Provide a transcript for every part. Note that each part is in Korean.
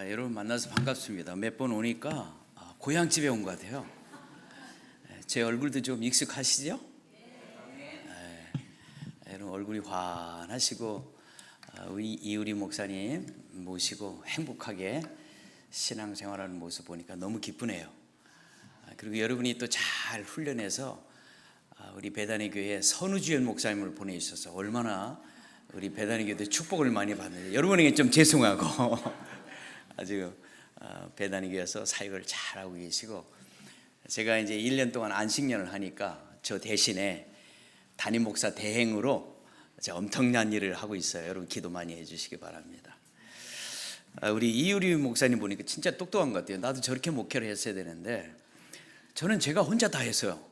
여러분 만나서 반갑습니다. 몇 번 오니까 고향집에 온 것 같아요. 제 얼굴도 좀 익숙하시죠? 여러분 얼굴이 환하시고 우리 이우리 목사님 모시고 행복하게 신앙생활하는 모습 보니까 너무 기쁘네요. 그리고 여러분이 또 잘 훈련해서 우리 배단의 교회에 선우주연 목사님을 보내주셔서 얼마나 우리 배단의 교회도 축복을 많이 받는데 여러분에게 좀 죄송하고 아주 배단의 교회에서 사역을 잘하고 계시고, 제가 이제 1년 동안 안식년을 하니까 저 대신에 담임 목사 대행으로 엄청난 일을 하고 있어요. 여러분 기도 많이 해주시기 바랍니다. 우리 이유리 목사님 보니까 진짜 똑똑한 것 같아요. 나도 저렇게 목회를 했어야 되는데 저는 제가 혼자 다 했어요.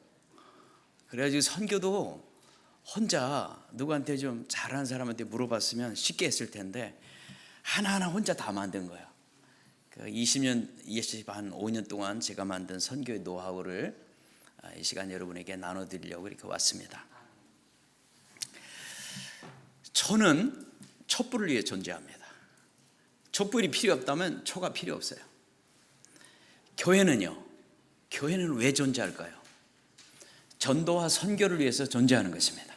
그래가지고 선교도 혼자 누구한테 좀 잘하는 사람한테 물어봤으면 쉽게 했을 텐데 하나하나 혼자 다 만든 거예요. 20년, 한 5년 동안 제가 만든 선교의 노하우를 이 시간 여러분에게 나눠드리려고 이렇게 왔습니다. 초는 촛불을 위해 존재합니다. 촛불이 필요 없다면 초가 필요 없어요. 교회는요, 교회는 왜 존재할까요? 전도와 선교를 위해서 존재하는 것입니다.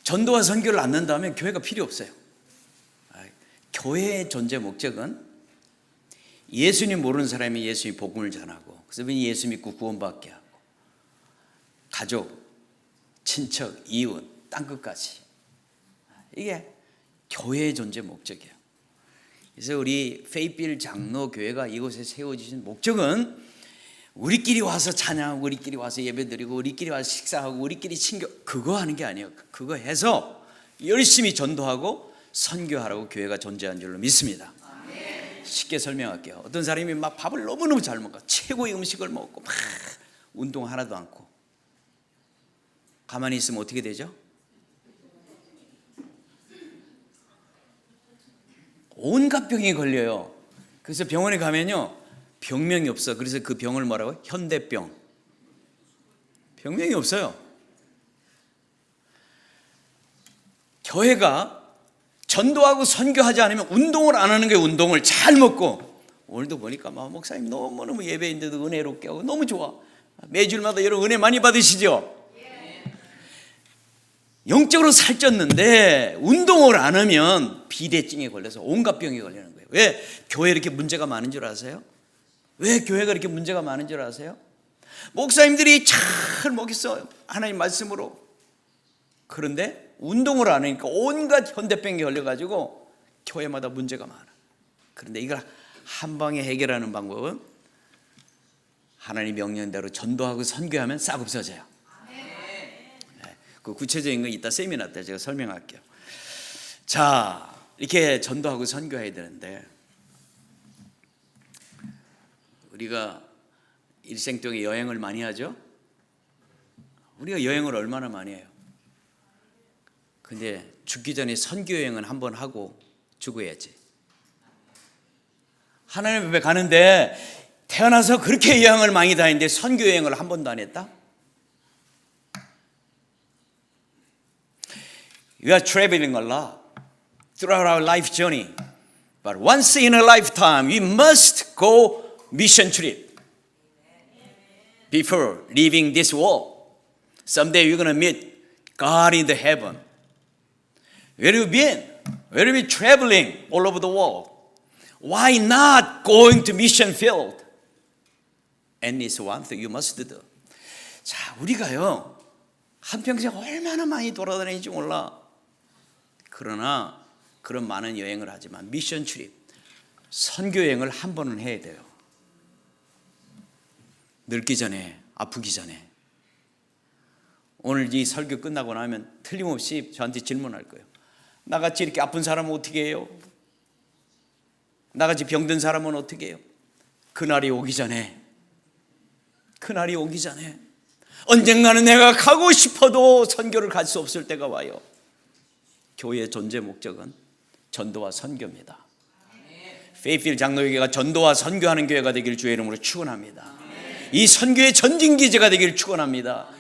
전도와 선교를 안 넣는다면 교회가 필요 없어요. 교회의 존재 목적은 예수님 모르는 사람이 예수님 복음을 전하고 그 사람이 예수 믿고 구원받게 하고 가족, 친척, 이웃, 땅끝까지, 이게 교회의 존재 목적이에요. 그래서 우리 페이필 장로교회가 이곳에 세워지신 목적은 우리끼리 와서 찬양하고 우리끼리 와서 예배드리고 우리끼리 와서 식사하고 우리끼리 친교, 그거 하는 게 아니에요. 그거 해서 열심히 전도하고 선교하라고 교회가 존재한 줄로 믿습니다. 쉽게 설명할게요. 어떤 사람이 막 밥을 너무너무 잘 먹고 최고의 음식을 먹고 막 운동 하나도 않고 가만히 있으면 어떻게 되죠? 온갖 병이 걸려요. 그래서 병원에 가면요, 병명이 없어. 그래서 그 병을 뭐라고요? 현대병. 병명이 없어요. 교회가 전도하고 선교하지 않으면 운동을 안 하는 게, 운동을 잘 먹고, 오늘도 보니까 목사님 너무너무 예배인데도 은혜롭게 하고 너무 좋아. 매주마다 여러분 은혜 많이 받으시죠? 영적으로 살쪘는데 운동을 안 하면 비대증에 걸려서 온갖 병이 걸리는 거예요. 왜 교회 이렇게 문제가 많은 줄 아세요? 왜 교회가 이렇게 문제가 많은 줄 아세요? 목사님들이 잘 먹였어, 하나님 말씀으로. 그런데 운동을 안 하니까 온갖 현대병이 걸려가지고 교회마다 문제가 많아. 그런데 이걸 한 방에 해결하는 방법은 하나님 명령대로 전도하고 선교하면 싹 없어져요. 그 구체적인 건 이따 세미나 때 제가 설명할게요. 자, 이렇게 전도하고 선교해야 되는데 우리가 일생 동안 여행을 많이 하죠? 우리가 여행을 얼마나 많이 해요? 근데 죽기 전에 선교 여행은 한번 하고 죽어야지. 하나님 앞에 가는데 태어나서 그렇게 여행을 많이 다니는데 선교 여행을 한 번도 안 했다? We are traveling a lot throughout our life journey. But once in a lifetime, we must go mission trip before leaving this world. Someday we're going to meet God in the heaven. Where have you been? Where have you been traveling all over the world? Why not going to mission field? And it's one thing you must do. 자, 우리가요, 한평생 얼마나 많이 돌아다니는지 몰라. 그러나 그런 많은 여행을 하지만 미션 트립, 선교 여행을 한 번은 해야 돼요. 늙기 전에, 아프기 전에. 오늘 이 설교 끝나고 나면 틀림없이 저한테 질문할 거예요. 나같이 이렇게 아픈 사람은 어떻게 해요? 나같이 병든 사람은 어떻게 해요? 그날이 오기 전에, 그날이 오기 전에 언젠가는 내가 가고 싶어도 선교를 갈 수 없을 때가 와요. 교회의 존재 목적은 전도와 선교입니다. 페이필 장로교회가 전도와 선교하는 교회가 되길 주의 이름으로 축원합니다. 이 선교의 전진기지가 되길 축원합니다.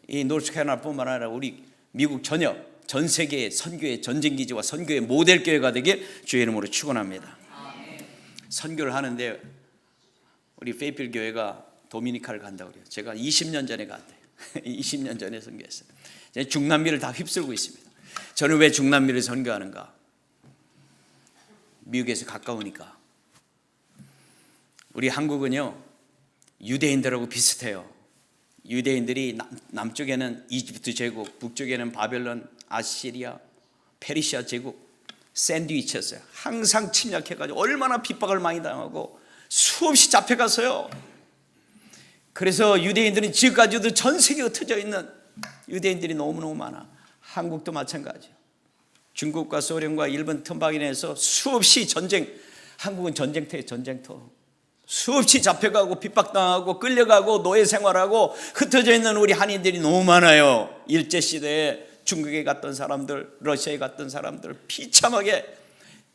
이 노스캐롤라이나뿐만 아니라 우리 미국 전역 전 세계의 선교의 전쟁기지와 선교의 모델교회가 되길 주의 이름으로 축원합니다. 선교를 하는데 우리 페이필 교회가 도미니카를 간다고 그래요. 제가 20년 전에 갔대요. 20년 전에 선교했어요. 중남미를 다 휩쓸고 있습니다. 저는 왜 중남미를 선교하는가? 미국에서 가까우니까. 우리 한국은요, 유대인들하고 비슷해요. 유대인들이 남쪽에는 이집트 제국, 북쪽에는 바벨론, 아시리아, 페르시아 제국 샌드위치였어요. 항상 침략해가지고 얼마나 핍박을 많이 당하고 수없이 잡혀갔어요. 그래서 유대인들은 지금까지도 전 세계에 흩어져 있는 유대인들이 너무너무 많아. 한국도 마찬가지예요. 중국과 소련과 일본 틈바구니 내에서 수없이 전쟁, 한국은 전쟁터예요. 전쟁터. 수없이 잡혀가고 핍박당하고 끌려가고 노예 생활하고 흩어져 있는 우리 한인들이 너무 많아요. 일제시대에 중국에 갔던 사람들, 러시아에 갔던 사람들 비참하게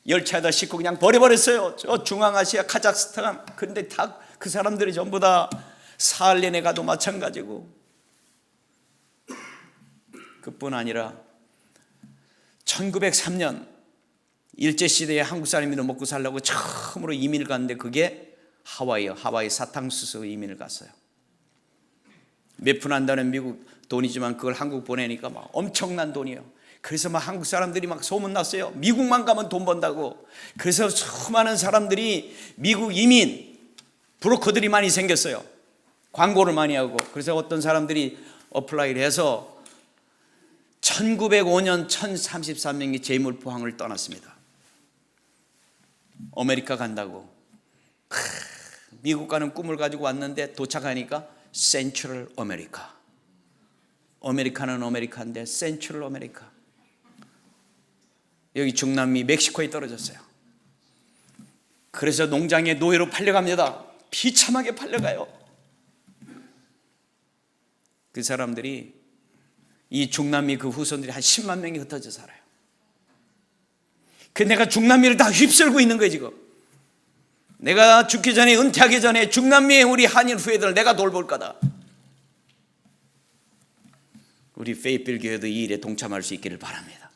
열차에다 싣고 그냥 버려버렸어요. 저 중앙아시아, 카자흐스탄. 그런데 다 그 사람들이 전부 다 사할린에 가도 마찬가지고. 그뿐 아니라 1903년 일제시대에 한국 사람들이 먹고 살려고 처음으로 이민을 갔는데 그게 하와이요. 하와이 사탕수수 이민을 갔어요. 몇 푼 한다는 미국 돈이지만 그걸 한국 보내니까 막 엄청난 돈이에요. 그래서 막 한국 사람들이 막 소문났어요. 미국만 가면 돈 번다고. 그래서 수많은 사람들이 미국 이민 브로커들이 많이 생겼어요. 광고를 많이 하고. 그래서 어떤 사람들이 어플라이를 해서 1905년 1033명이 제물포항을 떠났습니다. 아메리카 간다고. 미국 가는 꿈을 가지고 왔는데 도착하니까 센트럴 아메리카. 아메리카는 아메리카인데 센트럴 아메리카. 여기 중남미 멕시코에 떨어졌어요. 그래서 농장에 노예로 팔려갑니다. 비참하게 팔려가요. 그 사람들이 이 중남미 그 후손들이 한 10만 명이 흩어져 살아요. 그 내가 중남미를 다 휩쓸고 있는 거예요 지금. 내가 죽기 전에 은퇴하기 전에 중남미의 우리 한인 후예들을 내가 돌볼 거다. 우리 페이필 교회도 이 일에 동참할 수 있기를 바랍니다.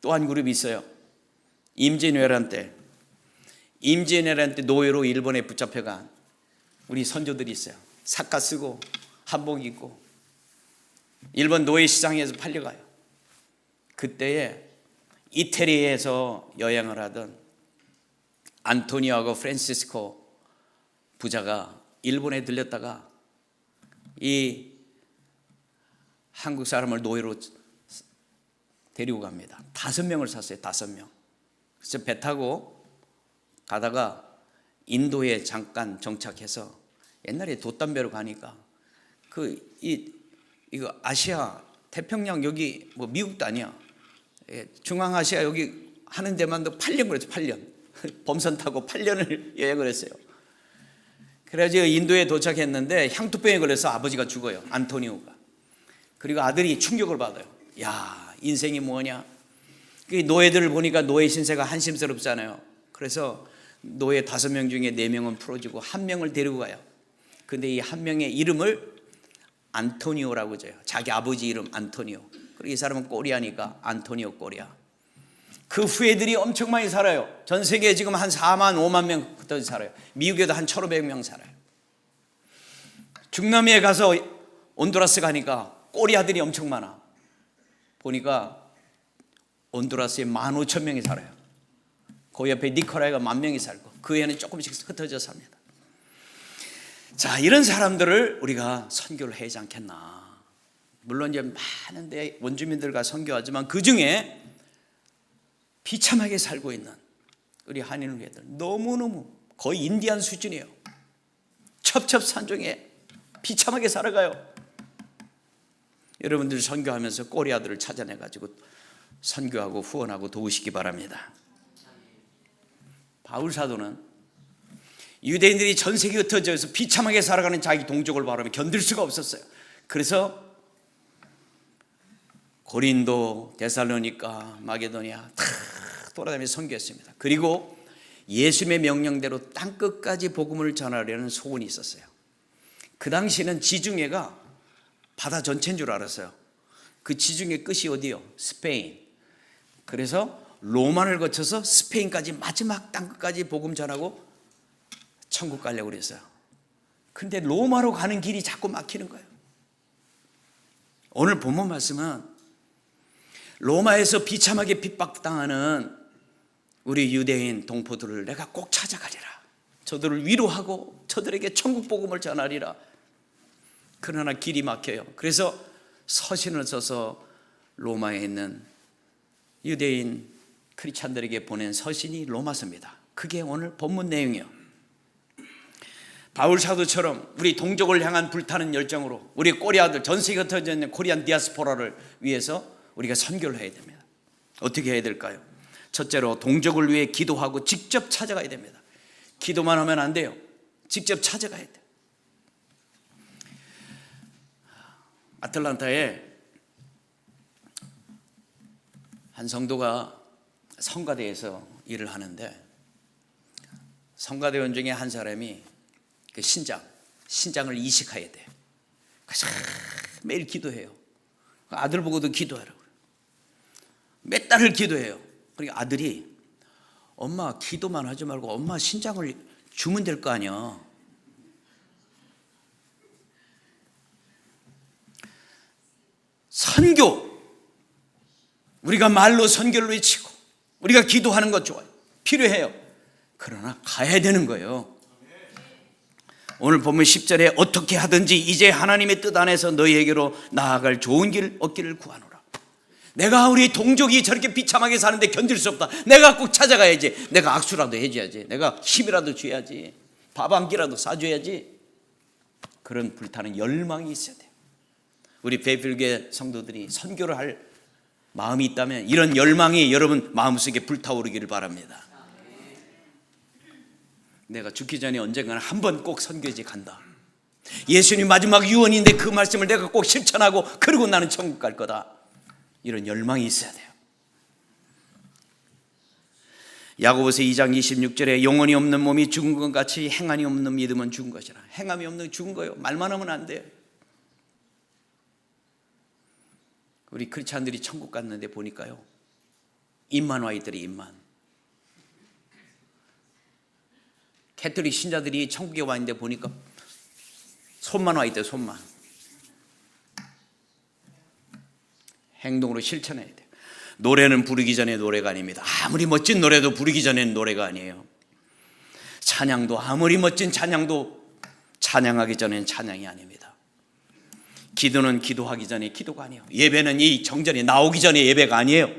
또 한 그룹이 있어요. 임진왜란 때 노예로 일본에 붙잡혀간 우리 선조들이 있어요. 삭가 쓰고 한복 입고 일본 노예 시장에서 팔려가요. 그때에 이태리에서 여행을 하던 안토니오하고 프란시스코 부자가 일본에 들렸다가 이 한국 사람을 노예로 데리고 갑니다. 5명을 샀어요. 5명. 그래서 배 타고 가다가 인도에 잠깐 정착해서 옛날에 돛담배로 가니까 이거 아시아 태평양 여기 뭐 미국도 아니야. 중앙아시아 여기 하는 데만도 8년 그랬죠. 8년. 범선 타고 8년을 여행을 했어요. 그래가지고 인도에 도착했는데 향토병에 걸려서 아버지가 죽어요. 안토니오가. 그리고 아들이 충격을 받아요. 야, 인생이 뭐냐. 그 노예들을 보니까 노예 신세가 한심스럽잖아요. 그래서 노예 5명 중에 4명은 풀어주고 1명을 데리고 가요. 근데 이 1명의 이름을 안토니오라고 줘요. 자기 아버지 이름 안토니오. 그리고 이 사람은 꼬리아니까 안토니오 꼬리아. 그 후예들이 엄청 많이 살아요. 전 세계에 지금 한 4만 5만 명 흩어져 살아요. 미국에도 한 1,500명 살아요. 중남미에 가서 온두라스 가니까 꼬리아들이 엄청 많아. 보니까 온두라스에 15,000명이 살아요. 그 옆에 니카라과가 10,000명이 살고 그 외에는 조금씩 흩어져 삽니다. 자, 이런 사람들을 우리가 선교를 해야지 않겠나. 물론 이제 많은데 원주민들과 선교하지만 그 중에 비참하게 살고 있는 우리 한인 후예들 너무너무 거의 인디안 수준이에요. 첩첩산중에 비참하게 살아가요. 여러분들 선교하면서 꼬리아들을 찾아내가지고 선교하고 후원하고 도우시기 바랍니다. 바울 사도는 유대인들이 전 세계에 흩어져서 비참하게 살아가는 자기 동족을 바라보며 견딜 수가 없었어요. 그래서 고린도, 데살로니가, 마게도니아 다 돌아다니면서 선교했습니다. 그리고 예수님의 명령대로 땅끝까지 복음을 전하려는 소원이 있었어요. 그 당시에는 지중해가 바다 전체인 줄 알았어요. 그 지중해 끝이 어디요? 스페인. 그래서 로마를 거쳐서 스페인까지 마지막 땅끝까지 복음 전하고 천국 가려고 그랬어요. 근데 로마로 가는 길이 자꾸 막히는 거예요. 오늘 본문 말씀은 로마에서 비참하게 핍박당하는 우리 유대인 동포들을 내가 꼭 찾아가리라. 저들을 위로하고 저들에게 천국 복음을 전하리라. 그러나 길이 막혀요. 그래서 서신을 써서 로마에 있는 유대인 크리스찬들에게 보낸 서신이 로마서입니다. 그게 오늘 본문 내용이에요. 바울 사도처럼 우리 동족을 향한 불타는 열정으로 우리 코리아들, 전 세계에 흩어져 있는 코리안 디아스포라를 위해서 우리가 선교를 해야 됩니다. 어떻게 해야 될까요? 첫째로 동족을 위해 기도하고 직접 찾아가야 됩니다. 기도만 하면 안 돼요. 직접 찾아가야 돼요. 아틀란타에 한 성도가 성가대에서 일을 하는데 성가대원 중에 한 사람이 그 신장을 이식해야 돼요. 그래서 매일 기도해요. 아들 보고도 기도하라고. 몇 달을 기도해요. 그러니까 아들이 엄마 기도만 하지 말고 엄마 신장을 주면 될 거 아니야. 선교, 우리가 말로 선교를 외치고 우리가 기도하는 것 좋아요. 필요해요. 그러나 가야 되는 거예요. 오늘 보면 10절에 어떻게 하든지 이제 하나님의 뜻 안에서 너희에게로 나아갈 좋은 길 얻기를 구하노라. 내가 우리 동족이 저렇게 비참하게 사는데 견딜 수 없다. 내가 꼭 찾아가야지. 내가 악수라도 해줘야지. 내가 힘이라도 줘야지. 밥 한 끼라도 사줘야지. 그런 불타는 열망이 있어야 돼요. 우리 배필교회 성도들이 선교를 할 마음이 있다면 이런 열망이 여러분 마음속에 불타오르기를 바랍니다. 내가 죽기 전에 언젠가는 한 번 꼭 선교지 간다. 예수님 마지막 유언인데 그 말씀을 내가 꼭 실천하고 그리고 나는 천국 갈 거다. 이런 열망이 있어야 돼요. 야고보서 2장 26절에 영혼이 없는 몸이 죽은 것 같이 행함이 없는 믿음은 죽은 것이라. 행함이 없는 죽은 거예요. 말만 하면 안 돼요. 우리 크리스찬들이 천국 갔는데 보니까요, 입만 와 있더래. 입만. 캐톨릭 신자들이 천국에 와 있는데 보니까 손만 와 있대요. 손만. 행동으로 실천해야 돼요. 노래는 부르기 전에 노래가 아닙니다. 아무리 멋진 노래도 부르기 전에는 노래가 아니에요. 찬양도 아무리 멋진 찬양도 찬양하기 전에는 찬양이 아닙니다. 기도는 기도하기 전에 기도가 아니에요. 예배는 이 정전이 나오기 전에 예배가 아니에요.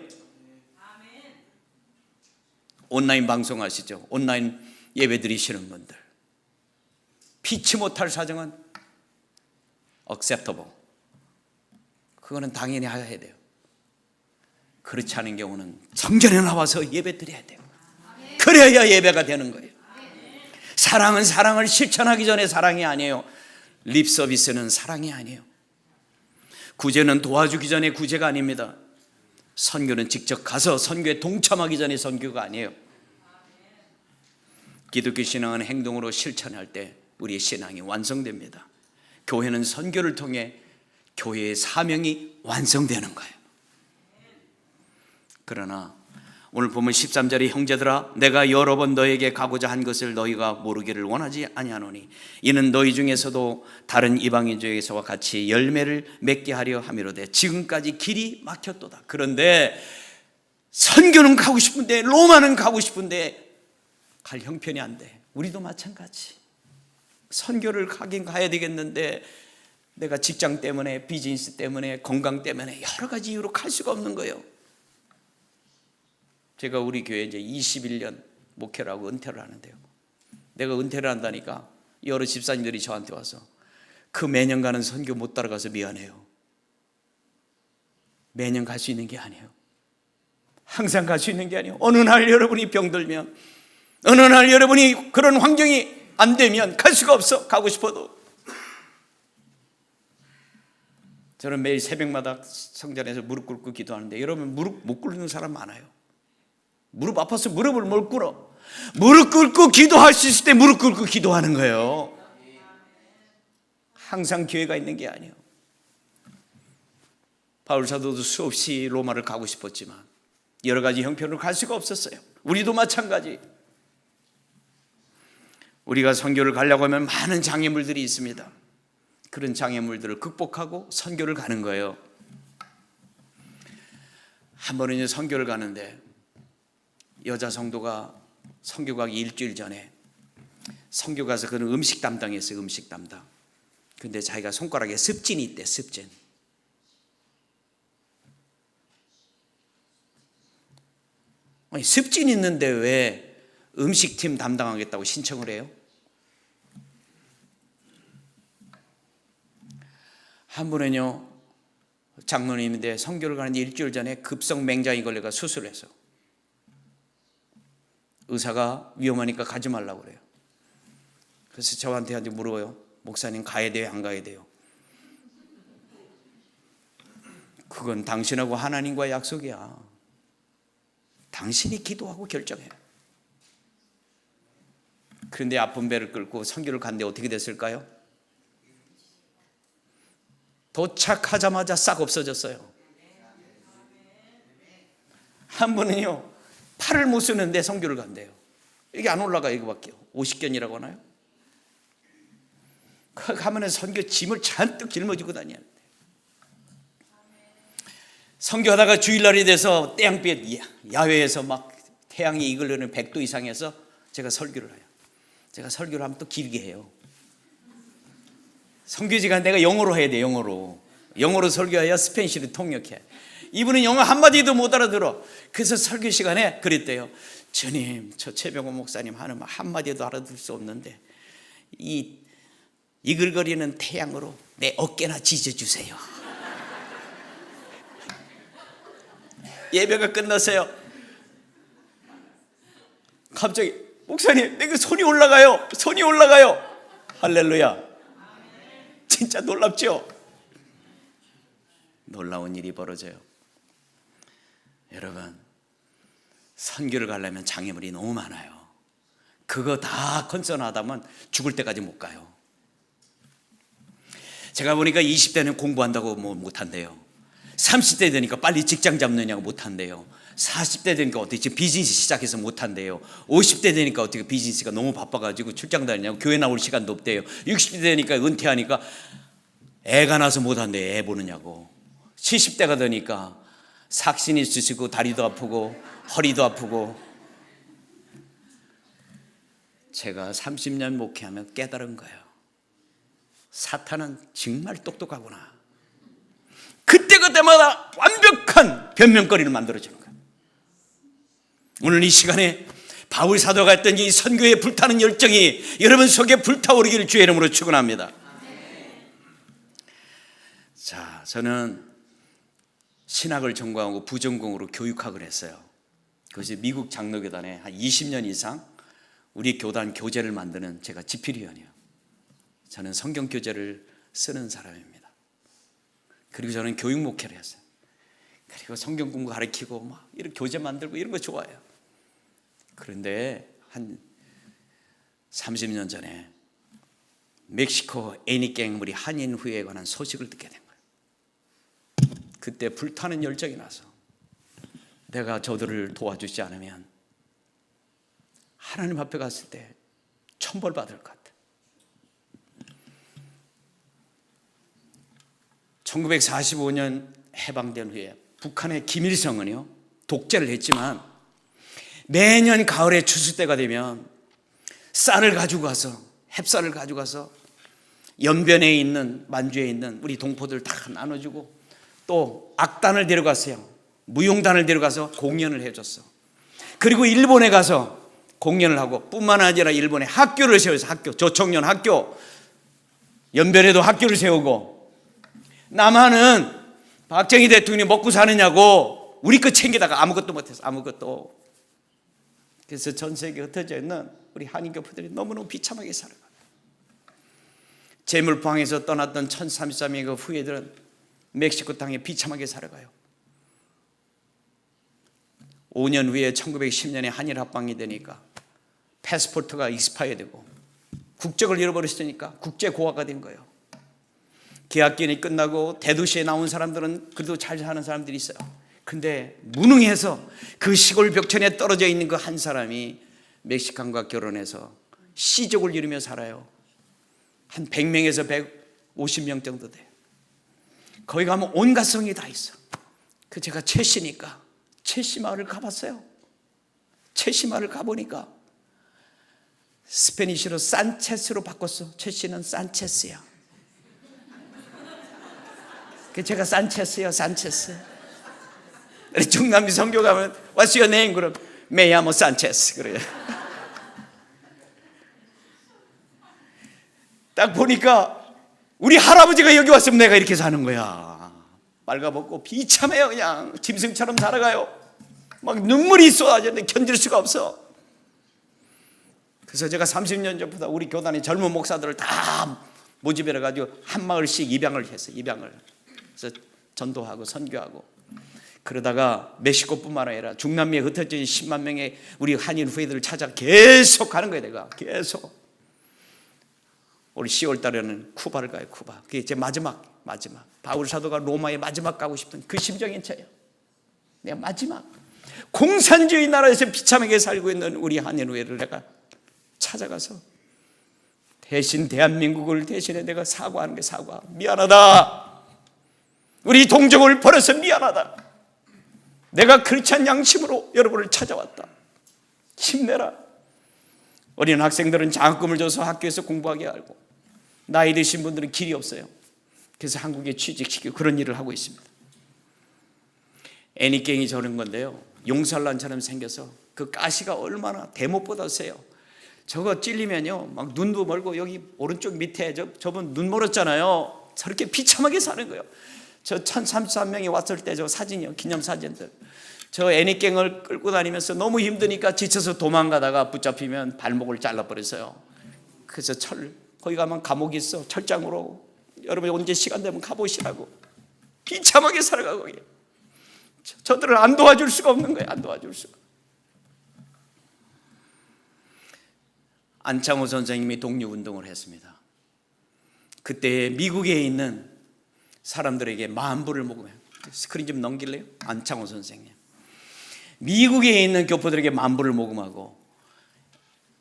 온라인 방송하시죠? 온라인 예배 드리시는 분들, 피치 못할 사정은 acceptable. 그거는 당연히 해야 돼요. 그렇지 않은 경우는 성전에 나와서 예배 드려야 돼요. 그래야 예배가 되는 거예요. 사랑은 사랑을 실천하기 전에 사랑이 아니에요. 립 서비스는 사랑이 아니에요. 구제는 도와주기 전에 구제가 아닙니다. 선교는 직접 가서 선교에 동참하기 전에 선교가 아니에요. 기독교 신앙은 행동으로 실천할 때 우리의 신앙이 완성됩니다. 교회는 선교를 통해 교회의 사명이 완성되는 거예요. 그러나 오늘 보면 13절에 형제들아 내가 여러 번 너에게 가고자 한 것을 너희가 모르기를 원하지 아니하노니 이는 너희 중에서도 다른 이방인 중에서와 같이 열매를 맺게 하려 함이로되 지금까지 길이 막혔도다. 그런데 선교는 가고 싶은데 로마는 가고 싶은데 갈 형편이 안 돼. 우리도 마찬가지. 선교를 가긴 가야 되겠는데 내가 직장 때문에, 비즈니스 때문에, 건강 때문에 여러 가지 이유로 갈 수가 없는 거예요. 제가 우리 교회 이제 21년 목회를 하고 은퇴를 하는데요. 내가 은퇴를 한다니까 여러 집사님들이 저한테 와서 그 매년 가는 선교 못 따라가서 미안해요. 매년 갈 수 있는 게 아니에요. 항상 갈 수 있는 게 아니에요. 어느 날 여러분이 병들면, 어느 날 여러분이 그런 환경이 안 되면 갈 수가 없어. 가고 싶어도. 저는 매일 새벽마다 성전에서 무릎 꿇고 기도하는데 여러분 무릎 못 꿇는 사람 많아요. 무릎 아파서 무릎을 못 꿇어. 무릎 꿇고 기도할 수 있을 때 무릎 꿇고 기도하는 거예요. 항상 기회가 있는 게 아니에요. 바울 사도도 수없이 로마를 가고 싶었지만 여러 가지 형편으로 갈 수가 없었어요. 우리도 마찬가지. 우리가 선교를 가려고 하면 많은 장애물들이 있습니다. 그런 장애물들을 극복하고 선교를 가는 거예요. 한 번은 선교를 가는데 여자 성도가 선교 가기 일주일 전에 선교 가서 그는 음식 담당했어요. 음식 담당. 근데 자기가 손가락에 습진이 있대. 습진. 아니, 습진 있는데 왜 음식팀 담당하겠다고 신청을 해요? 한 분은요, 장로님인데 선교를 가는 일주일 전에 급성 맹장이 걸려가 수술해서 의사가 위험하니까 가지 말라고 그래요. 그래서 저한테 물어요. 목사님 가야 돼요? 안 가야 돼요? 그건 당신하고 하나님과의 약속이야. 당신이 기도하고 결정해. 그런데 아픈 배를 끌고 선교를 갔는데 어떻게 됐을까요? 도착하자마자 싹 없어졌어요. 한 분은요, 팔을 못 쓰는데 선교를 간대요. 이게 안 올라가. 이거밖에요. 50견이라고 하나요? 가면은 선교 짐을 잔뜩 짊어지고 다니는데, 선교하다가 주일날이 돼서 태양빛 야외에서 막 태양이 이글르는 100도 이상에서 제가 설교를 해요. 제가 설교를 하면 또 길게 해요. 선교지가 내가 영어로 해야 돼. 영어로 설교해야 스페인시를 통역해. 이분은 영어 한마디도 못 알아들어. 그래서 설교 시간에 그랬대요. 주님, 저 최병호 목사님 하는 말 한마디도 알아들 수 없는데 이 이글거리는 태양으로 내 어깨나 지져주세요. 예배가 끝났어요. 갑자기 목사님, 내가 손이 올라가요. 손이 올라가요. 할렐루야. 진짜 놀랍죠? 놀라운 일이 벌어져요. 여러분, 선교를 가려면 장애물이 너무 많아요. 그거 다 컨설하다면 죽을 때까지 못 가요. 제가 보니까 20대는 공부한다고 뭐 못한대요. 30대 되니까 빨리 직장 잡느냐고 못한대요. 40대 되니까 어떻게 비즈니스 시작해서 못한대요. 50대 되니까 어떻게 비즈니스가 너무 바빠가지고 출장 다니냐고 교회 나올 시간도 없대요. 60대 되니까 은퇴하니까 애가 나서 못한대요. 애 보느냐고. 70대가 되니까 삭신이 있으시고 다리도 아프고 허리도 아프고. 제가 30년 목회하며 깨달은 거예요. 사탄은 정말 똑똑하구나. 그때마다 완벽한 변명거리를 만들어주는 거예요. 오늘 이 시간에 바울 사도가 했던 이 선교에 불타는 열정이 여러분 속에 불타오르기를 주의 이름으로 축원합니다. 자, 저는 신학을 전공하고 부전공으로 교육학을 했어요. 그것이 미국 장로교단에 한 20년 이상 우리 교단 교재를 만드는 제가 집필위원이에요. 저는 성경 교재를 쓰는 사람입니다. 그리고 저는 교육 목회를 했어요. 그리고 성경 공부 가르치고 막 이런 교재 만들고 이런 거 좋아해요. 그런데 한 30년 전에 멕시코 애니갱 우리 한인 후예에 관한 소식을 듣게 된 거예요. 그때 불타는 열정이 나서 내가 저들을 도와주지 않으면 하나님 앞에 갔을 때 천벌 받을 것 같아. 1945년 해방된 후에 북한의 김일성은요, 독재를 했지만 매년 가을에 추수 때가 되면 쌀을 가지고 가서, 햅쌀을 가지고 가서 연변에 있는, 만주에 있는 우리 동포들 다 나눠주고 또 악단을 데려갔어요. 무용단을 데려가서 공연을 해줬어. 그리고 일본에 가서 공연을 하고 뿐만 아니라 일본에 학교를 세워서 학교, 저청년 학교, 연변에도 학교를 세우고 남한은 박정희 대통령이 먹고 사느냐고 우리 거 챙기다가 아무것도 못해서 아무것도. 그래서 전 세계에 흩어져 있는 우리 한인 교포들이 너무너무 비참하게 살아가요. 재물포항에서 떠났던 1033명의 그 후예들은 멕시코 땅에 비참하게 살아가요. 5년 후에 1910년에 한일 합방이 되니까 패스포트가 익스파이어 되고 국적을 잃어버렸으니까 국제 고아가 된 거예요. 계약기간이 끝나고 대도시에 나온 사람들은 그래도 잘 사는 사람들이 있어요. 근데 무능해서 그 시골 벽천에 떨어져 있는 그 한 사람이 멕시칸과 결혼해서 시족을 이루며 살아요. 한 100명에서 150명 정도 돼요. 거기 가면 온갖 성이 다 있어. 그 제가 채시니까 채시 마을을 가봤어요. 채시 마을을 가보니까 스페니쉬로 산체스로 바꿨어. 채시는 산체스야. 그 제가 산체스요, 산체스. 중남미 선교 가면 What's your name? 그럼 Me llamo Sanchez 그래요. 딱 보니까 우리 할아버지가 여기 왔으면 내가 이렇게 사는 거야. 빨가벗고 비참해요. 그냥 짐승처럼 살아가요. 막 눈물이 쏟아지는데 견딜 수가 없어. 그래서 제가 30년 전부터 우리 교단의 젊은 목사들을 다 모집해 가지고 한 마을씩 입양을 했어요. 입양을. 그래서 전도하고 선교하고. 그러다가 멕시코뿐만 아니라 중남미에 흩어져 있는 10만 명의 우리 한인 후예들을 찾아 계속 가는 거예요. 내가 계속. 우리 10월 달에는 쿠바를 가요. 쿠바. 그게 제 마지막. 바울 사도가 로마에 마지막 가고 싶은 그 심정인 채예요. 내가 마지막. 공산주의 나라에서 비참하게 살고 있는 우리 한인 후예를 내가 찾아가서 대신 대한민국을 대신해 내가 사과하는 게 사과. 미안하다. 우리 동족을 버려서 미안하다. 내가 크리스찬 양심으로 여러분을 찾아왔다. 힘내라. 어린 학생들은 장학금을 줘서 학교에서 공부하게 하고 나이 드신 분들은 길이 없어요. 그래서 한국에 취직시키고 그런 일을 하고 있습니다. 애니깽이 저런 건데요. 용산란처럼 생겨서 그 가시가 얼마나 대못보다 세요. 저거 찔리면요 막 눈도 멀고 여기 오른쪽 밑에 저분 눈 멀었잖아요. 저렇게 비참하게 사는 거예요. 저 1033명이 왔을 때 저 사진이요, 기념사진들. 저 애니깽을 끌고 다니면서 너무 힘드니까 지쳐서 도망가다가 붙잡히면 발목을 잘라버렸어요. 그래서 거기 가면 감옥이 있어. 철장으로. 여러분 언제 시간 되면 가보시라고. 비참하게 살아가고. 저들을 안 도와줄 수가 없는 거예요. 안 도와줄 수가. 안창호 선생님이 독립운동을 했습니다. 그때 미국에 있는 사람들에게 만불을 먹으면, 스크린 좀 넘길래요? 안창호 선생님. 미국에 있는 교포들에게 만불을 모금하고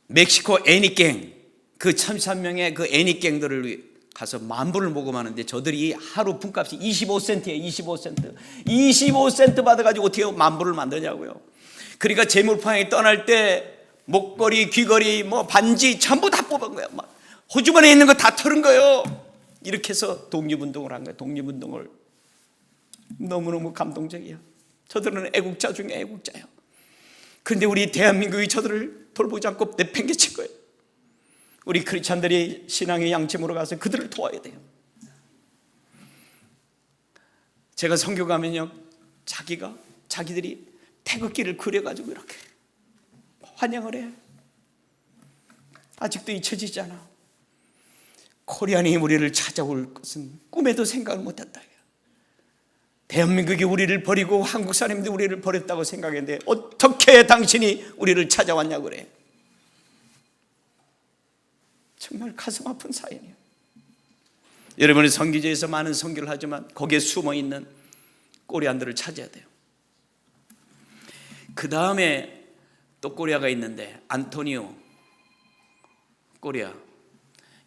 멕시코 애니깽 그 13명의 그 애니깽들을 가서 만불을 모금하는데 저들이 하루 품값이 25센트예요. 25센트 받아가지고 어떻게 만불을 만드냐고요. 그러니까 재물판에 떠날 때 목걸이, 귀걸이, 뭐 반지 전부 다 뽑은 거예요. 막 호주머니에 있는 거 다 털은 거예요. 이렇게 해서 독립운동을 한 거예요. 독립운동을. 너무너무 감동적이야. 저들은 애국자 중에 애국자예요. 그런데 우리 대한민국이 저들을 돌보지 않고 내팽개친 거예요. 우리 크리스찬들이 신앙의 양심으로 가서 그들을 도와야 돼요. 제가 선교 가면요, 자기들이 태극기를 그려가지고 이렇게 환영을 해. 아직도 잊혀지지 않아. 코리안이 우리를 찾아올 것은 꿈에도 생각을 못했다. 대한민국이 우리를 버리고 한국 사람들이 우리를 버렸다고 생각했는데 어떻게 당신이 우리를 찾아왔냐고 그래. 정말 가슴 아픈 사연이에요. 여러분이 선교지에서 많은 선교를 하지만 거기에 숨어있는 코리안들을 찾아야 돼요. 그 다음에 또 코리아가 있는데 안토니오 코리아.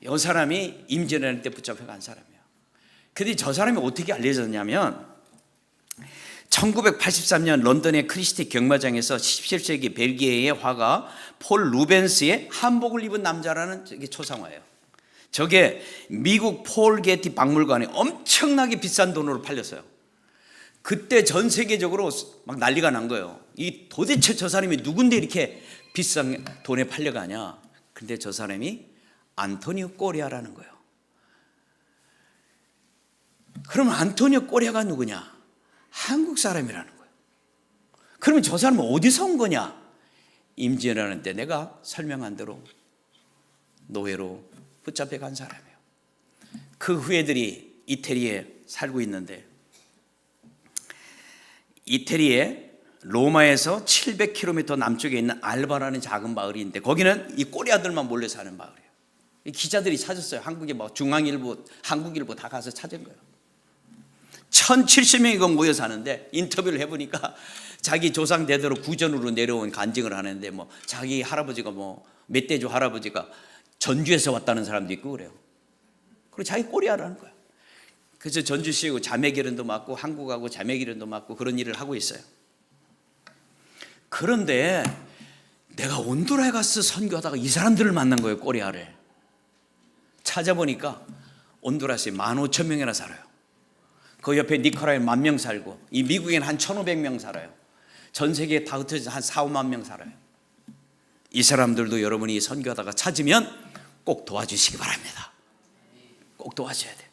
이 사람이 임진왜란 때 붙잡혀간 사람이에요. 근데 저 사람이 어떻게 알려졌냐면 1983년 런던의 크리스티 경마장에서 17세기 벨기에의 화가 폴 루벤스의 한복을 입은 남자라는 초상화예요. 저게 미국 폴 게티 박물관에 엄청나게 비싼 돈으로 팔렸어요. 그때 전 세계적으로 막 난리가 난 거예요. 이 도대체 저 사람이 누군데 이렇게 비싼 돈에 팔려가냐. 근데 저 사람이 안토니오 꼬리아라는 거예요. 그러면 안토니오 꼬리아가 누구냐? 한국 사람이라는 거예요. 그러면 저 사람은 어디서 온 거냐? 임진왜란 때 내가 설명한 대로 노예로 붙잡혀 간 사람이에요. 그 후예들이 이태리에 살고 있는데 이태리에 로마에서 700km 남쪽에 있는 알바라는 작은 마을이 있는데 거기는 이 꼬리아들만 몰려 사는 마을이에요. 기자들이 찾았어요. 한국에 뭐 중앙일보, 한국일보 다 가서 찾은 거예요. 1,070명이 모여 사는데 인터뷰를 해보니까 자기 조상 대대로 구전으로 내려온 간증을 하는데 뭐 자기 할아버지가 뭐 멧돼지 할아버지가 전주에서 왔다는 사람도 있고 그래요. 그리고 자기 꼬리하라는 거야. 그래서 전주시하고 자매기련도 맡고 한국하고 자매기련도 맡고 그런 일을 하고 있어요. 그런데 내가 온두라에 가서 선교하다가 이 사람들을 만난 거예요. 꼬리아래 찾아보니까 온두라스에 15,000명이나 살아요. 그 옆에 니카라에 10,000명 살고, 이 미국에는 한 1,500명 살아요. 전 세계에 다 흩어져서 한 4, 5만 명 살아요. 이 사람들도 여러분이 선교하다가 찾으면 꼭 도와주시기 바랍니다. 꼭 도와줘야 돼요.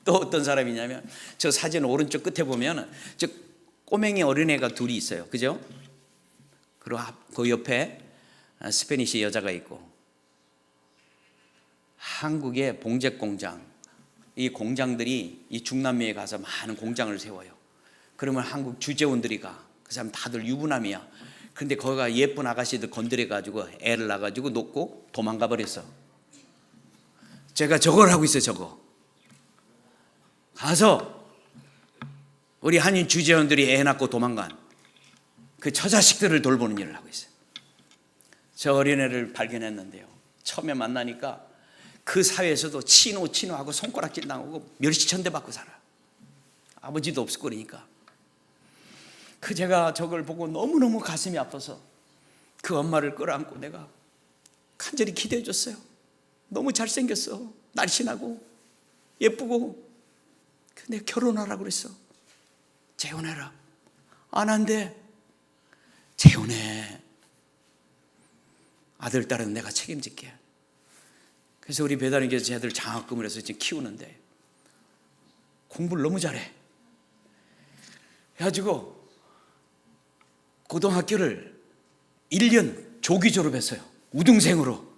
또 어떤 사람이냐면 저 사진 오른쪽 끝에 보면 저 꼬맹이 어린애가 둘이 있어요. 그죠? 그리고 그 옆에 스페니시 여자가 있고, 한국의 봉제 공장, 이 공장들이 이 중남미에 가서 많은 공장을 세워요. 그러면 한국 주재원들이 가. 그 사람 다들 유부남이야. 근데 거기가 예쁜 아가씨들 건드려 가지고 애를 낳아가지고 놓고 도망가 버렸어. 제가 저걸 하고 있어요. 저거 가서 우리 한인 주재원들이 애 낳고 도망간 그 처자식들을 돌보는 일을 하고 있어요. 저 어린애를 발견했는데요, 처음에 만나니까 그 사회에서도 치노하고 손가락질 당하고 멸시천대 받고 살아요. 아버지도 없고 그러니까. 제가 저걸 보고 너무너무 가슴이 아파서 그 엄마를 끌어안고 내가 간절히 기도해 줬어요. 너무 잘생겼어. 날씬하고 예쁘고. 근데 결혼하라고 그랬어. 재혼해라. 안 한대. 재혼해. 아들, 딸은 내가 책임질게. 그래서 우리 배달인께서 쟤들 장학금을 해서 지금 키우는데 공부를 너무 잘해. 그래가지고 고등학교를 1년 조기 졸업했어요. 우등생으로.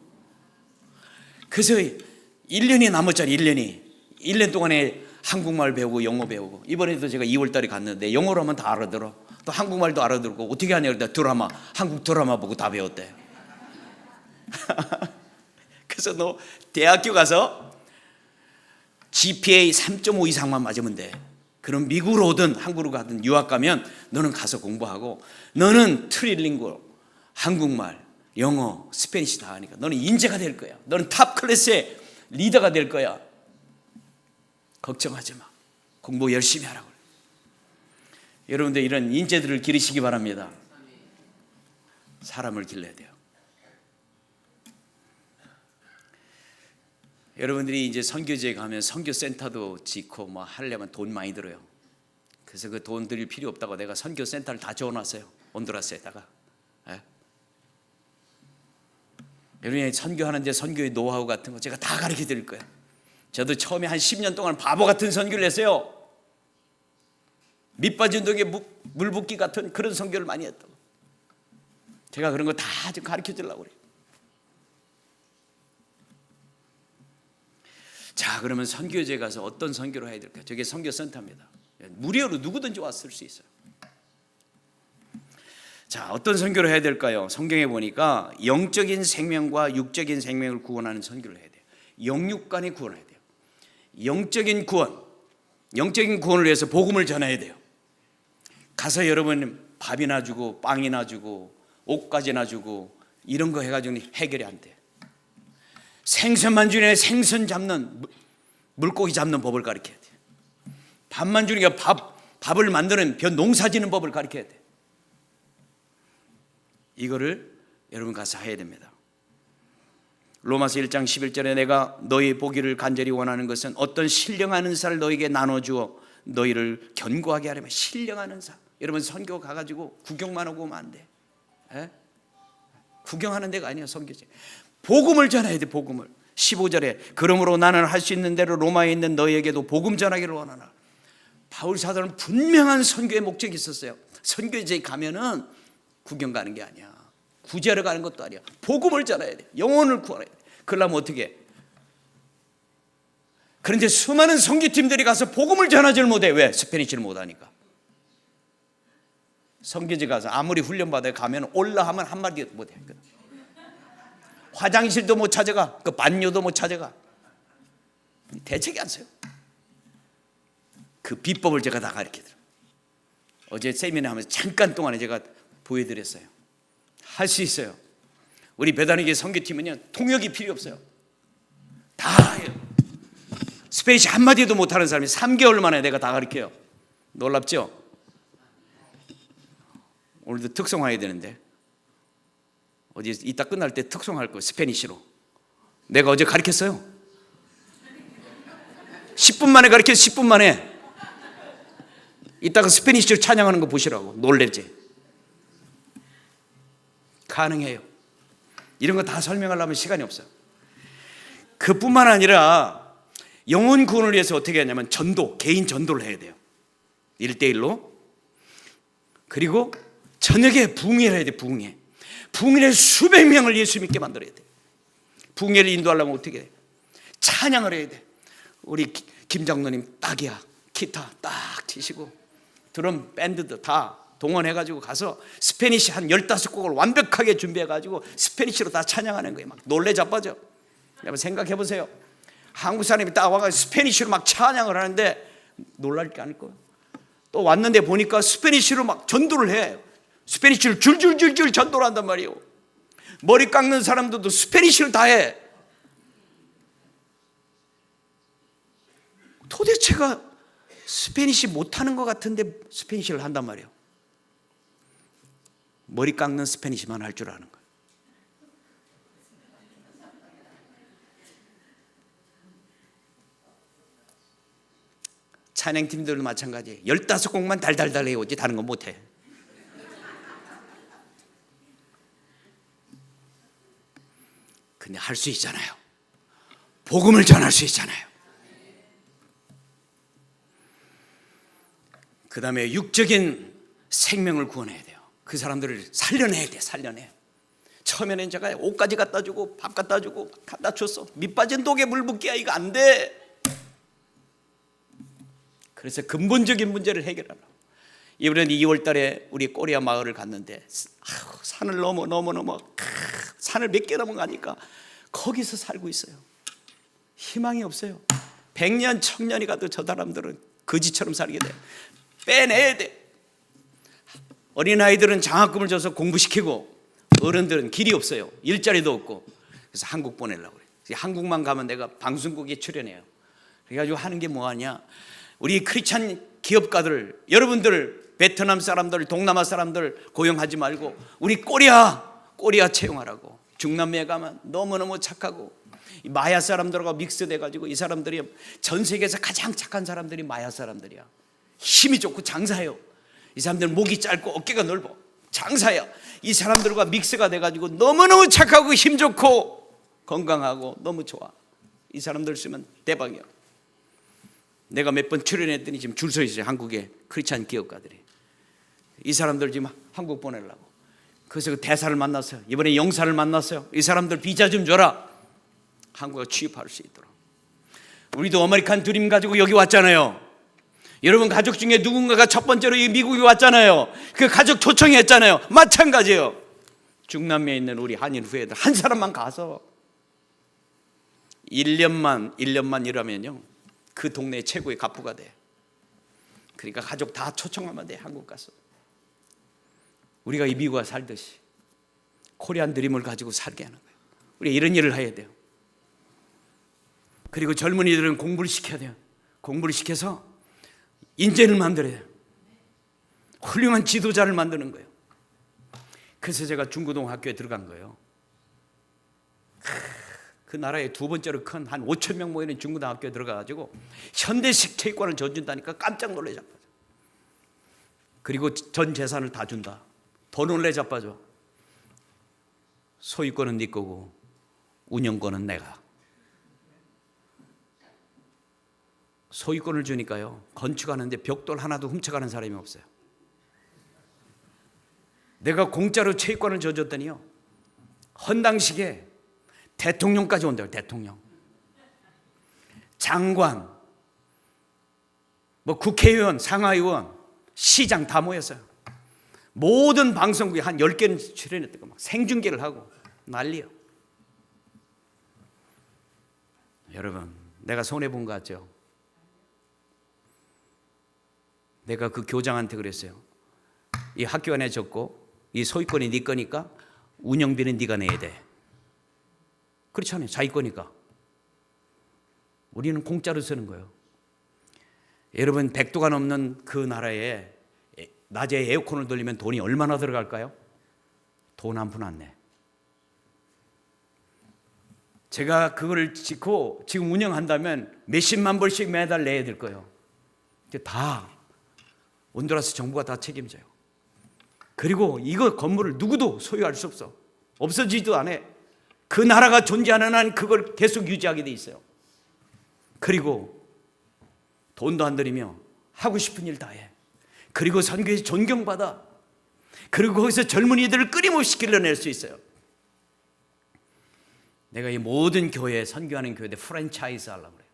그래서 1년이 남았잖아요. 1년 동안에 한국말 배우고 영어 배우고, 이번에도 제가 2월 달에 갔는데 영어로 하면 다 알아들어. 또 한국말도 알아들고 어떻게 하냐 그러다 한국 드라마 보고 다 배웠대. 그래서 너 대학교 가서 GPA 3.5 이상만 맞으면 돼. 그럼 미국으로 오든 한국으로 가든 유학 가면 너는 가서 공부하고, 너는 트릴링구, 한국말, 영어, 스페니시 다 하니까 너는 인재가 될 거야. 너는 탑 클래스의 리더가 될 거야. 걱정하지 마. 공부 열심히 하라고. 여러분들 이런 인재들을 기르시기 바랍니다. 사람을 길러야 돼요. 여러분들이 이제 선교지에 가면 선교센터도 짓고 뭐 하려면 돈 많이 들어요. 그래서 그 돈 들일 필요 없다고 내가 선교센터를 다 지어놨어요. 온두라스에다가. 예? 여러분이 선교하는데 선교의 노하우 같은 거 제가 다 가르쳐 드릴 거예요. 저도 처음에 한 10년 동안 바보 같은 선교를 했어요. 밑빠진 독에 물 붓기 같은 그런 선교를 많이 했다고. 제가 그런 거 다 가르쳐 주려고 그래요. 자, 그러면 선교지에 가서 어떤 선교를 해야 될까요? 저게 선교센터입니다. 무료로 누구든지 왔을 수 있어요. 자, 어떤 선교를 해야 될까요? 성경에 보니까 영적인 생명과 육적인 생명을 구원하는 선교를 해야 돼요. 영육간의 구원을 해야 돼요. 영적인 구원을 위해서 복음을 전해야 돼요. 가서 여러분 밥이나 주고 빵이나 주고 옷까지나 주고 이런 거 해가지고 해결이 안 돼. 생선만 주니 생선 잡는, 물고기 잡는 법을 가르쳐야 돼. 밥만 주니까 밥을 만드는 농사 짓는 법을 가르쳐야 돼. 이거를 여러분 가서 해야 됩니다. 로마서 1장 11절에 내가 너희 보기를 간절히 원하는 것은 어떤 신령한 사를 너희에게 나눠주어 너희를 견고하게 하려면. 신령한 사. 여러분 선교 가가지고 구경만 하고 오면 안 돼. 에? 구경하는 데가 아니야. 선교지. 복음을 전해야 돼. 복음을. 15절에 그러므로 나는 할 수 있는 대로 로마에 있는 너희에게도 복음 전하기를 원하나. 바울 사도는 분명한 선교의 목적이 있었어요. 선교지에 가면은 구경 가는 게 아니야. 구제하러 가는 것도 아니야. 복음을 전해야 돼. 영혼을 구원해야 돼. 그러려면 어떻게 해? 그런데 수많은 선교팀들이 가서 복음을 전하지를 못해. 왜? 스페니쉬를 못하니까. 선교지 가서 아무리 훈련받아 가면 올라 하면 한마디 못해. 화장실도 못 찾아가, 그 반뇨도 못 찾아가. 대책이 안 서요. 그 비법을 제가 다 가르쳐드려요. 어제 세미나 하면서 잠깐 동안에 제가 보여드렸어요. 할 수 있어요. 우리 배단에게 선교팀은요, 통역이 필요 없어요. 다 해요. 스페니쉬 한마디도 못하는 사람이 3개월 만에 내가 다 가르쳐요. 놀랍죠? 오늘도 특송해야 되는데 어제 이따 끝날 때 특송할 거 스페니쉬로. 내가 어제 가르쳤어요. 10분 만에 가르쳐서 10분 만에. 이따가 스페니쉬로 찬양하는 거 보시라고. 놀랍지? 가능해요. 이런 거 다 설명하려면 시간이 없어요. 그뿐만 아니라 영혼 구원을 위해서 어떻게 하냐면 전도, 개인 전도를 해야 돼요. 1대1로. 그리고 저녁에 부흥회를 해야 돼. 부흥회. 부흥회를 수백 명을 예수 믿게 만들어야 돼. 부흥회를 인도하려면 어떻게 해? 찬양을 해야 돼. 우리 김 장로님 딱이야. 기타 딱 치시고 드럼 밴드도 다 동원해가지고 가서 스페니쉬 한 15곡을 완벽하게 준비해가지고 스페니쉬로 다 찬양하는 거예요. 막 놀래 자빠져. 여러분 생각해보세요. 한국 사람이 딱 와가지고 스페니쉬로 막 찬양을 하는데 놀랄 게 아닐 거예요. 또 왔는데 보니까 스페니쉬로 막 전도를 해. 스페니쉬를 줄줄줄줄 전도를 한단 말이에요. 머리 깎는 사람들도 스페니쉬를 다 해. 도대체가 스페니쉬 못하는 것 같은데 스페니쉬를 한단 말이에요. 머리 깎는 스페니쉬만 할 줄 아는 거예요. 찬양팀들도 마찬가지예요. 15곡만 달달달 해오지 다른 건 못해. 근데 할 수 있잖아요. 복음을 전할 수 있잖아요. 그 다음에 육적인 생명을 구원해야 돼요. 그 사람들을 살려내야 돼. 살려내. 처음에는 제가 옷까지 갖다 주고 밥 갖다 주고 갖다 줬어. 밑 빠진 독에 물 붓기야. 이거 안 돼. 그래서 근본적인 문제를 해결하라. 이번에 2월 달에 우리 꼬리아 마을을 갔는데 산을 넘어 산을 몇 개 넘어가니까 거기서 살고 있어요. 희망이 없어요. 100년 1000년이 가도 저 사람들은 거지처럼 살게 돼요. 빼내야 돼. 어린아이들은 장학금을 줘서 공부시키고 어른들은 길이 없어요. 일자리도 없고. 그래서 한국 보내려고 그래요. 한국만 가면 내가 방송국에 출연해요. 그래가지고 하는 게 뭐하냐, 우리 크리스찬 기업가들, 여러분들 베트남 사람들, 동남아 사람들 고용하지 말고 우리 꼬리아 채용하라고. 중남미에 가면 너무너무 착하고 마야 사람들하고 믹스돼가지고 이 사람들이 전 세계에서 가장 착한 사람들이 마야 사람들이야. 힘이 좋고 장사해요. 이 사람들은 목이 짧고 어깨가 넓어. 장사야. 이 사람들과 믹스가 돼가지고 너무너무 착하고 힘 좋고 건강하고 너무 좋아. 이 사람들 쓰면 대박이야. 내가 몇 번 출연했더니 지금 줄 서 있어요. 한국의 크리스찬 기업가들이. 이 사람들 지금 한국 보내려고. 그래서 그 대사를 만났어요. 이번에 영사를 만났어요. 이 사람들 비자 좀 줘라. 한국에 취업할 수 있도록. 우리도 아메리칸 드림 가지고 여기 왔잖아요. 여러분 가족 중에 누군가가 첫 번째로 이 미국에 왔잖아요. 그 가족 초청했잖아요. 마찬가지예요. 중남미에 있는 우리 한인 후예들 한 사람만 가서 1년만 일하면요 그 동네 최고의 갑부가 돼. 그러니까 가족 다 초청하면 돼. 한국 가서 우리가 이 미국에 살듯이 코리안 드림을 가지고 살게 하는 거예요. 우리 이런 일을 해야 돼요. 그리고 젊은이들은 공부를 시켜야 돼요. 공부를 시켜서 인재를 만들어야 돼요. 훌륭한 지도자를 만드는 거예요. 그래서 제가 중고등학교에 들어간 거예요. 그 나라에 두 번째로 큰 한 5천 명 모이는 중고등학교에 들어가가지고 현대식 체육관을 져준다니까 깜짝 놀래 자빠져. 그리고 전 재산을 다 준다. 더 놀래 자빠져. 소유권은 네 거고 운영권은 내가. 소유권을 주니까요 건축하는데 벽돌 하나도 훔쳐가는 사람이 없어요. 내가 공짜로 체육관을 줘줬더니요 헌당식에 대통령까지 온대요. 대통령, 장관, 뭐 국회의원, 상하의원, 시장 다 모였어요. 모든 방송국에 한 10개는 출연했다고 막 생중계를 하고 난리요. 여러분, 내가 손해본 거 같죠? 내가 그 교장한테 그랬어요. 이 학교 안에 적고 이 소유권이 네 거니까 운영비는 네가 내야 돼. 그렇잖아요. 자기 거니까. 우리는 공짜로 쓰는 거예요. 여러분, 100도가 넘는 그 나라에 낮에 에어컨을 돌리면 돈이 얼마나 들어갈까요? 돈 한 푼 안 내. 제가 그걸 짓고 지금 운영한다면 몇십만 불씩 매달 내야 될 거예요. 다 온두라스 정부가 다 책임져요. 그리고 이거 건물을 누구도 소유할 수 없어. 없어지지도 않아. 그 나라가 존재하는 한 그걸 계속 유지하게 돼 있어요. 그리고 돈도 안 들이며 하고 싶은 일 다 해. 그리고 선교에서 존경받아. 그리고 거기서 젊은이들을 끊임없이 길러낼 수 있어요. 내가 이 모든 교회에 선교하는 교회에 프랜차이즈 하려고 그래요.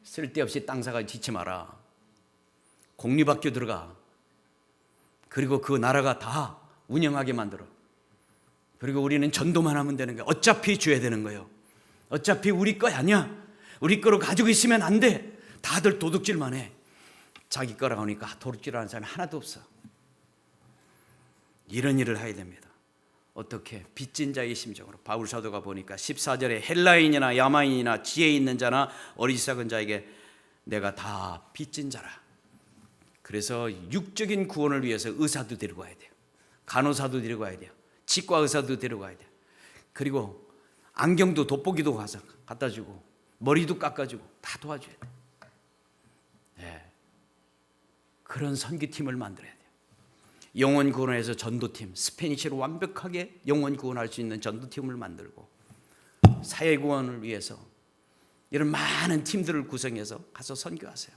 쓸데없이 땅 사가 짓지 마라. 공립학교 들어가. 그리고 그 나라가 다 운영하게 만들어. 그리고 우리는 전도만 하면 되는 거예요. 어차피 줘야 되는 거예요. 어차피 우리 거 아니야. 우리 거로 가지고 있으면 안 돼. 다들 도둑질만 해. 자기 거라고 하니까 도둑질하는 사람이 하나도 없어. 이런 일을 해야 됩니다. 어떻게? 빚진 자의 심정으로. 바울 사도가 보니까 14절에 헬라인이나 야마인이나 지혜 있는 자나 어리석은 자에게 내가 다 빚진 자라. 그래서 육적인 구원을 위해서 의사도 데리고 와야 돼요. 간호사도 데리고 와야 돼요. 치과 의사도 데리고 와야 돼요. 그리고 안경도 돋보기도 가서 갖다 주고 머리도 깎아주고 다 도와줘야 돼요. 네. 그런 선교팀을 만들어야 돼요. 영혼 구원에서 전도팀, 스페니쉬로 완벽하게 영혼 구원할 수 있는 전도팀을 만들고 사회 구원을 위해서 이런 많은 팀들을 구성해서 가서 선교하세요.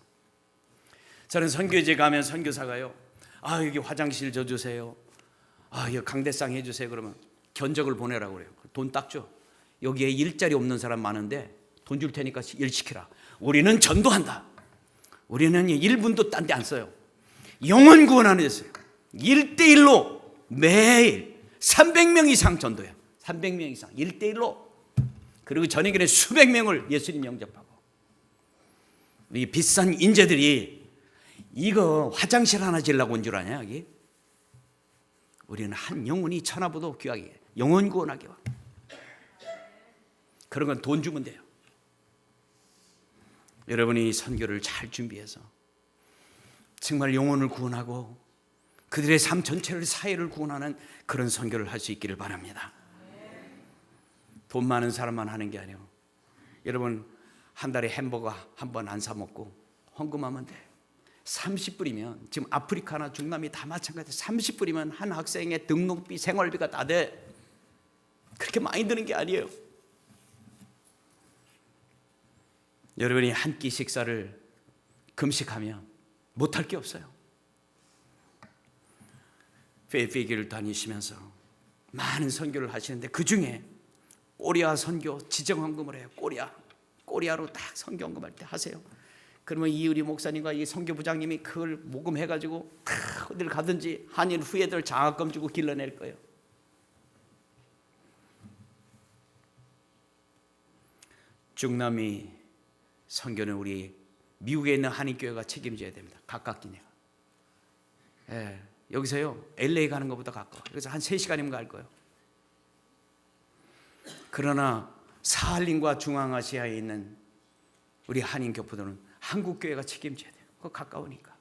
저는 선교제 가면 선교사가요, 여기 화장실 져주세요. 여기 강대상 해주세요. 그러면 견적을 보내라고 그래요. 돈 딱 줘. 여기에 일자리 없는 사람 많은데 돈 줄 테니까 일 시키라. 우리는 전도한다. 우리는 1분도 딴 데 안 써요. 영혼 구원하는 데서요. 1대1로 매일 300명 이상 전도해요. 300명 이상 1대1로. 그리고 저녁에 수백 명을 예수님 영접하고. 이 비싼 인재들이 이거 화장실 하나 지으려고 온 줄 아냐 여기? 우리는 한 영혼이 천하보다 귀하게 영혼 구원하게 와. 그런 건 돈 주면 돼요. 여러분이 선교를 잘 준비해서 정말 영혼을 구원하고 그들의 삶 전체를 사회를 구원하는 그런 선교를 할 수 있기를 바랍니다. 돈 많은 사람만 하는 게 아니에요. 여러분 한 달에 햄버거 한 번 안 사 먹고 헌금하면 돼. 30불이면 지금 아프리카나 중남미 다 마찬가지예요. 30불이면 한 학생의 등록비 생활비가 다 돼. 그렇게 많이 드는 게 아니에요. 여러분이 한 끼 식사를 금식하면 못할 게 없어요. 페이피기를 다니시면서 많은 선교를 하시는데 그중에 꼬리아 선교 지정헌금을 해요. 꼬리아로 딱 선교 헌금할 때 하세요. 그러면 이우리 목사님과 이 선교부장님이 그걸 모금해가지고 어딜 가든지 한인 후예들 장학금 주고 길러낼 거예요. 중남미 선교는 우리 미국에 있는 한인교회가 책임져야 됩니다. 가깝기네요. 예, 여기서요 LA 가는 것보다 가까워. 그래서 한 3시간이면 갈 거예요. 그러나 사할린과 중앙아시아에 있는 우리 한인 교포들은 한국 교회가 책임져야 돼요. 그거 가까우니까.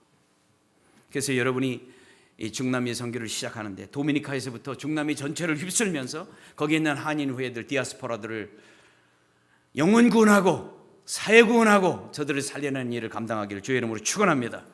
그래서 여러분이 이 중남미 선교를 시작하는데 도미니카에서부터 중남미 전체를 휩쓸면서 거기 있는 한인 후예들, 디아스포라들을 영혼 구원하고 사회 구원하고 저들을 살려내는 일을 감당하기를 주의 이름으로 축원합니다.